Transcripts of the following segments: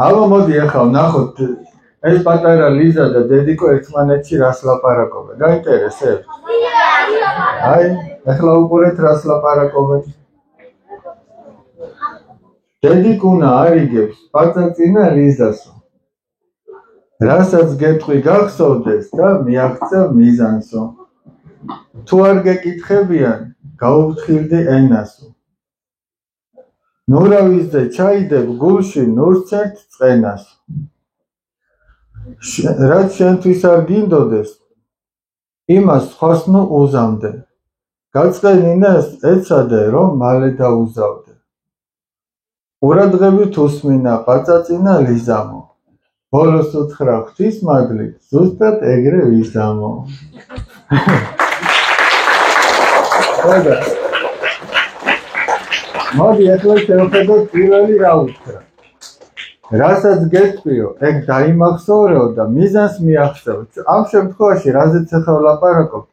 აბა მოდი ახლა ვნახოთ ეს პატარა ლიზა და დედიკო ერთმანეთში რას ლაპარაკობენ. გაინტერესებს? აი, ახლა უყურეთ რას ლაპარაკობენ. დედიკუნა არიგებს პაწაწინა ლიზასო. რასაც გეტყვი გახსოვდეს და მიაღწევ მიზანსო. თუ არ გეკითხებიან, გაუფრთხილდი ენასო. ნურავისზე ჩაიდებ გულში ნურცერთ წყენასო. რაც შენთვის არ გინდოდეს, იმას სხვას ნუ უზამდე. გაწყენინეს ეცადე, რომ მალე დაუზავდე. ყურადღებით უსმინა პაწაწინა ლიზამო. ბოლოს უთხრა ღვთისმადლი, ზუსტად ეგრე ვიზამო. მოდი ახლა შევხედოთ პირველი რა უთხრა. რასაც გეტყვიო, ეგ დაიმახსოვრეო და მიზანს მიაღწევ. ამ შემთხვევაში რაზეც ახლა ვლაპარაკობ,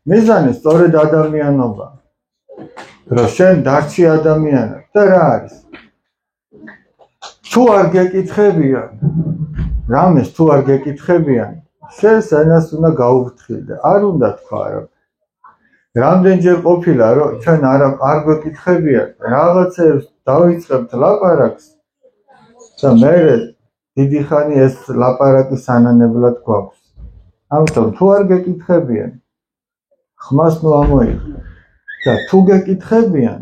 მიზანი სწორედ ადამიანობა. რომ შენ დარჩი ადამიანად და რა არის? თუ არ გეკითხებიან, რამეს თუ არ გეკითხებიან, შენ ენას უნდა გაუფრთხილდე. არ უნდა თქვა, რომ რამდენჯერ ყოფილა, რომ ჩვენ არ გვეკითხებიან, რაღაცებს დავიწყებთ ლაპარაკს და მერე დიდი ხანი ეს ლაპარაკი სანანებლად გვაქვს. ამიტომ თუ არ გეკითხებიან, ხმას ნუ ამოიღე. და თუ გეკითხებიან,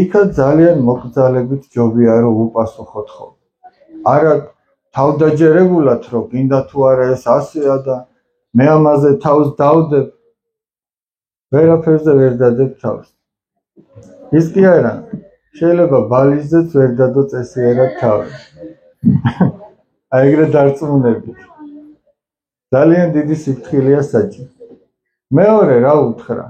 იქაც ძალიან მოკრძალებით ჯობია რომ უპასუხოთ ხოლმე. არა თავდაჯერებულად რომ გინდა თუ არა ეს ასეა და მე ამაზე თავს დავდებ, ვერაფერზე ვერ დადებ თავს. ის კი არა, შეიძლება ბალისზეც ვერ დადო წესიერად თავი. აი ეგრე დარწმუნებით. ძალიან დიდი სიფრთხილეა საჭირო. მეორე რა უთხრა?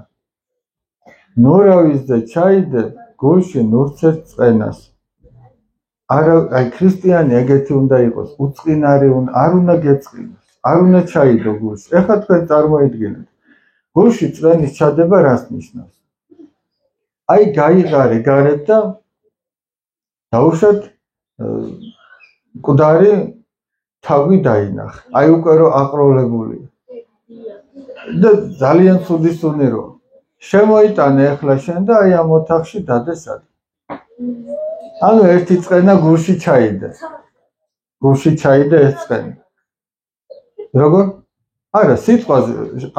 ნურავისზე ჩაიდებ გულში ნურცერთ წყენას. არა, აი ქრისტიანი ეგეთი უნდა იყოს, უწყინარი არ უნდა გეწყინოს, არ უნდა ჩაიდო გულში. ეხლა თქვენ წარმოიდგინეთ, გულში წყენის ჩადება რას ნიშნავს? აი გაიღარე გარეთ და დაუშვათ მკვდარი თავი დაინახე. აი უკვე რომ აყროლებულია. და ძალიან ცუდი სუნირო. შემოიტანე ახლა შენ და აი ამ ოთახში დადესად. ანუ ერთი წყენა გულში ჩაიდე. გულში ჩაიდე ეს წყენა. როგორ? არა, სიტყვაზე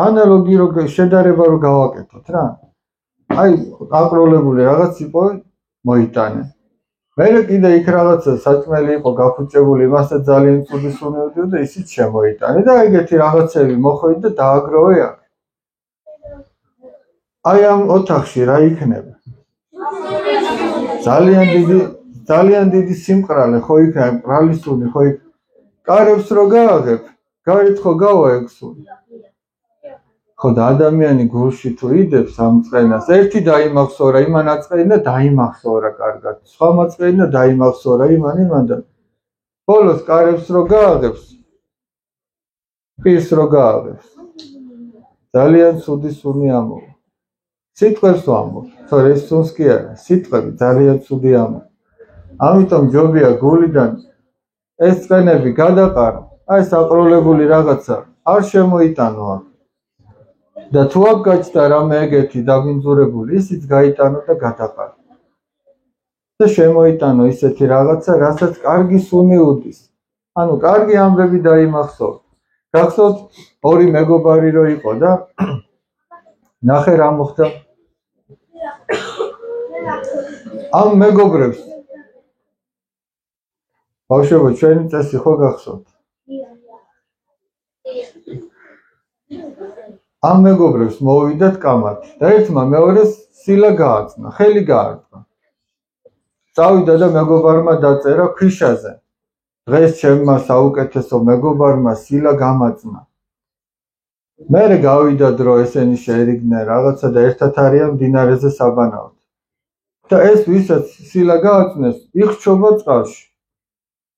ანალოგი რო შედარება რო გავაკეთოთ რა. აი აყროლებული რაღაც იყო მოიტანე. მერე კიდე იქ რაღაცა საჭმელი იყო გაფუჭებული, იმასაც ძალიან ცუდი სუნიოდიო და ისიც შემოიტანე და ეგეთი რაღაცები მოხვედი და დააგროვე აქ. აი ამ ოთახში რა იქნება? ძალიან დიდი სიმყრალე ხო იქნება, მყრალი სუნი ხო იქ. კარებს რო გააღებ, გარეთ ხო გავა ეგ სუნი. ხო და ადამიანი გულში თუ იდებს ამ წყენას, ერთი დაიმახსოვრა, იმან აწყენა დაიმახსოვრა კარგად. სხვა მაწყენა დაიმახსოვრა იმან და ბოლოს კარებს რო გააღებს, პირს რო გააღებს. ძალიან ცუდი სუნი ამოვა. სიტყვებს ვამბობ, თორე ეს სუნს კი არა, სიტყვები ძალიან ცუდი ამოვა. ამიტომ ჯობია გულიდან ეს წყენები გადაყარო, აი საყროლებული რაღაცა არ შემოიტანო აქ. და თუ აქ გაჩნდა რამე ეგეთი დაბინძურებული, ისიც გაიტანო და გადაყარო. და შემოიტანო ისეთი რაღაცა, რასაც კარგი სუნი უდის. ანუ კარგი ამბები დაიმახსოვრ. გახსოვთ ორი მეგობარი რო იყო და ნახე რა მოხდა. ამ მეგობრებს ბავშვებო, ჩვენი წესი ხო გახსოვთ? ამ მეგობრებს მოვიდათ კამათი და ერთმა მეორეს სილა გააწნა, ხელი გაარტყა. წავიდა და მეგობარმა დაწერა ქვიშაზე. დღეს ჩემმა საუკეთესო მეგობარმა სილა გამაწნა. მერე გავიდა დრო, ესენი შეერიგდნენ რაღაცა და ერთად არიან მდინარეზე საბანაოდ. და ეს ვისაც სილა გააწნეს, იხჩობა წყალში.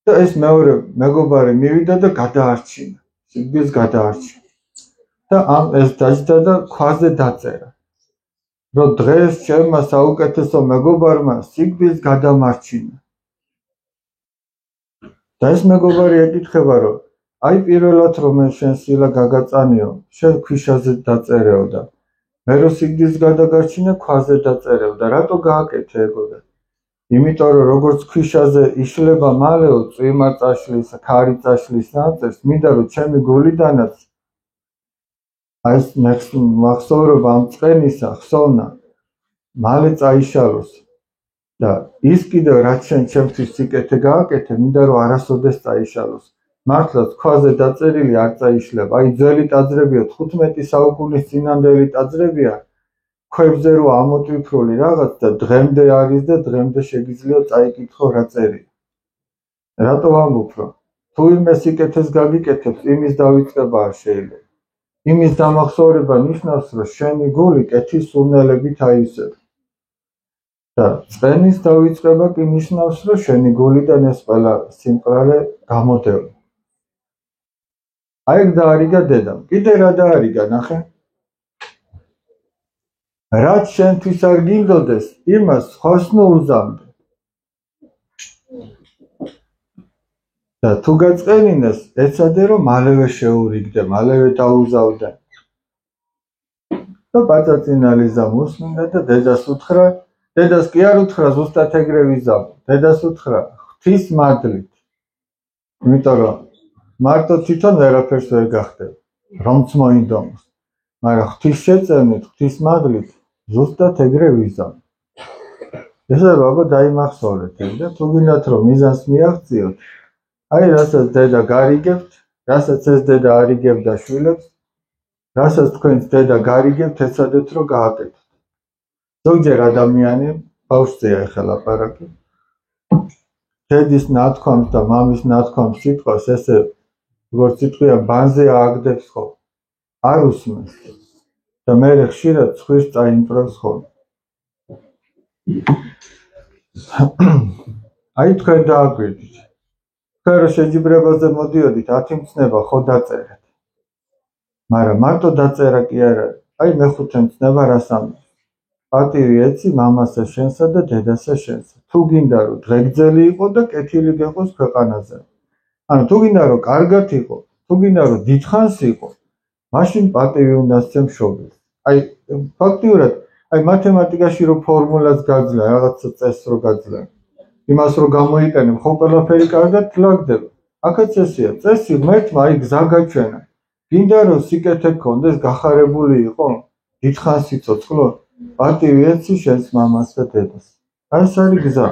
და ეს მეორე მეგობარი მივიდა და გადაარჩინა, სიგბილს გადაარჩინა. და ეს დაჯდა და ქვაზე დაწერა, რომ დღეს ჩემმა საუკეთესო მეგობარმა სიგბილს გადამარჩინა. და ეს მეგობარი ეკითხება, რომ აი პირველად რომ მე შენ სილა გაგაწანიო, შენ ქვიშაზე დაწერეო და მე რო სიგრძის გადაგარჩინე ქვაზე დაწერეო და რატო გააკეთე ეგო და იმიტომ რომ როგორც ქვიშაზე იშლება მალეო წვიმა წაშლის, ქარი წაშლის ნაწერს, მინდა რომ ჩემი გულიდანაც აი ეს მახსოვრობა ამ წყენისა ხსოვნა მალე წაიშალოს და ის კიდევ რაც შენ ჩემთვის სიკეთე გააკეთე, მინდა რომ არასოდეს წაიშალოს. მართლაც ქვაზე დაწერილი არ წაიშლება. აი ძველი ტაძრებია 15 საუკუნის წინანდელი ტაძრებია. ქვებზე რო ამოტვიფრული რაღაც და დღემდე არის და დღემდე შეგიძლია წაიკითხო რა წერია. რატო ვამბობ რომ თუ ვინმე სიკეთეს გაგიკეთებს, იმის დავიწყება არ შეიძლება. იმის დამახსოვრება ნიშნავს რომ შენი გული კეთის სურნელებით აივსება. და წყენის დავიწყება კი ნიშნავს რომ შენი გულიდან ეს ყველა სიმყრალე გამოდევა. აი დაარიგა დედამ. კიდე რა დაარიგა ნახე? რაც შენთვის არ გინდოდეს, იმას ხოს ნუ უზამდე. და თუ გაწყენინეს, ეცადე რომ მალევე შეურიგდე, მალევე დაუზავდე. და პაწაწინალიზა მოსმინდა და დედას უთხრა, დედას კი არ უთხრა ზუსტად ეგრე ვიზავ. დედას უთხრა ღვთის მადლით. იმიტომ რომ მარტო თვითონ ვერაფერს ვერ გახდება, რომც მოინდომოს. მაგრამ ღვთის შეწევნით, ღვთის მადლით ზუსტად ეგრე ვიზავ. ესე ბაბა დაიმახსოვრეთ და თუ გინდათ რომ მიზანს მიაღწიოთ, აი რასაც დედა გარიგებთ, რასაც ეს დედა არიგებდა შვილებს, რასაც თქვენს დედა გარიგებთ, ეცადეთ რომ გააკეთოთ. ზოგჯერ ადამიანი ბავშვზეა ეხლა ლაპარაკი. დედის ნათქვამს და მამის ნათქვამს სიტყვას ესე როგორც სიტყვია ბანზე ააგდებს ხო? არ უსმენს. და მე ხშირად ცხვირს წაიმტვრევს ხოლმე. აი თქვენ დააგვირდით. თქვენ რომ შეჯიბრებაზე მოდიოდით 10 მცნება ხო დაწერეთ. მაგრამ მარტო დაწერა კი არ არის. აი მეხუთე მცნება რას ამბობს? პატივი ეცი მამასა შენსა და დედასა შენსა. თუ გინდა რომ დღეგძელი იყო და კეთილი გეყოს ქვეყანაზე. ანუ თუ გინდა რომ კარგად იყო, თუ გინდა რომ დიდხანს იყო, მაშინ პატივი უნდა სცემ მშობელს. აი ფაქტიურად, აი მათემატიკაში რო ფორმულას გაძლევ, რაღაცა წესს რო გაძლევ, იმას რო გამოიყენებ, ხო ყველაფერი კარგად გლაგდება. აქაც ესეა, წესი ღმერთმა აი გზა გაჩვენა. გინდა რომ სიკეთე გქონდეს, გახარებული იყო, დიდხანს იცოცხლო, პატივი ეცი შენს მამას და დედას. აი ეს არის გზა.